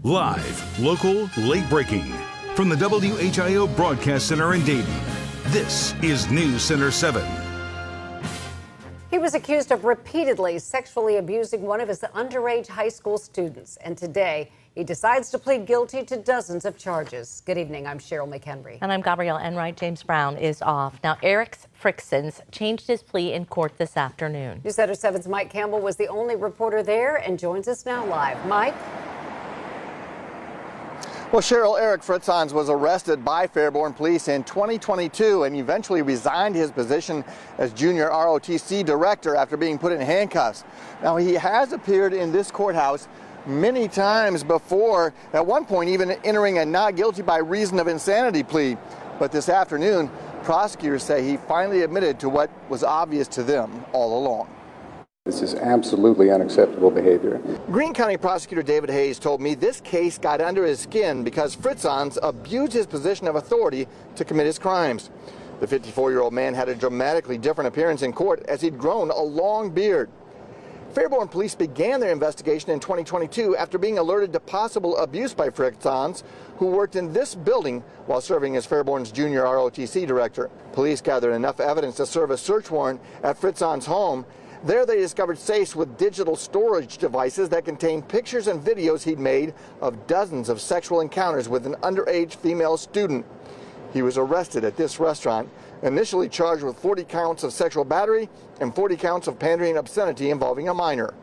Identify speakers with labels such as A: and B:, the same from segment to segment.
A: Live, local, late breaking. From the WHIO Broadcast Center in Dayton, this is News Center 7.
B: He was accused of repeatedly sexually abusing one of his underage high school students. And today, he decides to plead guilty to dozens of charges. Good evening. I'm Cheryl McHenry.
C: And I'm Gabrielle Enright. James Brown is off. Now, Eric Fricksons changed his plea in court this afternoon.
B: News Center 7's Mike Campbell was the only reporter there and joins us now live. Mike?
D: Well, Cheryl, Eric Fricksons was arrested by Fairborn Police in 2022 and eventually resigned his position as junior ROTC director after being put in handcuffs. Now, he has appeared in this courthouse many times before, at one point even entering a not guilty by reason of insanity plea. But this afternoon, prosecutors say he finally admitted to what was obvious to them all along.
E: This is absolutely unacceptable behavior.
D: Greene County Prosecutor David Hayes told me this case got under his skin because Fricksons abused his position of authority to commit his crimes. The 54-year-old man had a dramatically different appearance in court as he'd grown a long beard. Fairborn Police began their investigation in 2022 after being alerted to possible abuse by Fricksons, who worked in this building while serving as Fairborn's junior ROTC director. Police gathered enough evidence to serve a search warrant at Fricksons' home. There they discovered safes with digital storage devices that contained pictures and videos he'd made of dozens of sexual encounters with an underage female student. He was arrested at this restaurant, initially charged with 40 counts of sexual battery and 40 counts of pandering and obscenity involving a minor.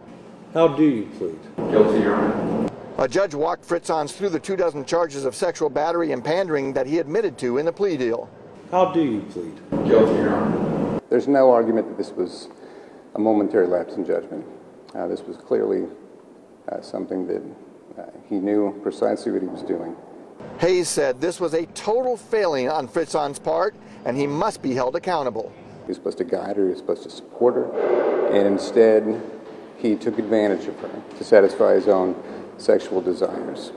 F: How do you plead?
E: Guilty, Your Honor.
D: A judge walked Fricksons through the 24 charges of sexual battery and pandering that he admitted to in the plea deal.
F: How do you plead?
E: Guilty, Your Honor. There's no argument that this was a momentary lapse in judgment. This was clearly something that he knew precisely what he was doing.
D: Hayes said this was a total failing on Fricksons' part, and he must be held accountable.
E: He was supposed to guide her, he was supposed to support her, and instead he took advantage of her to satisfy his own sexual desires.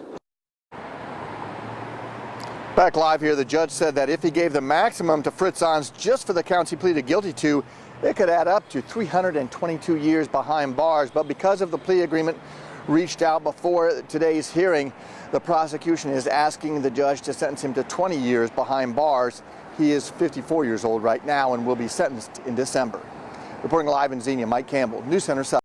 D: Back live here, the judge said that if he gave the maximum to Fricksons just for the counts he pleaded guilty to, it could add up to 322 years behind bars. But because of the plea agreement reached out before today's hearing, the prosecution is asking the judge to sentence him to 20 years behind bars. He is 54 years old right now and will be sentenced in December. Reporting live in Xenia, Mike Campbell, News Center 7.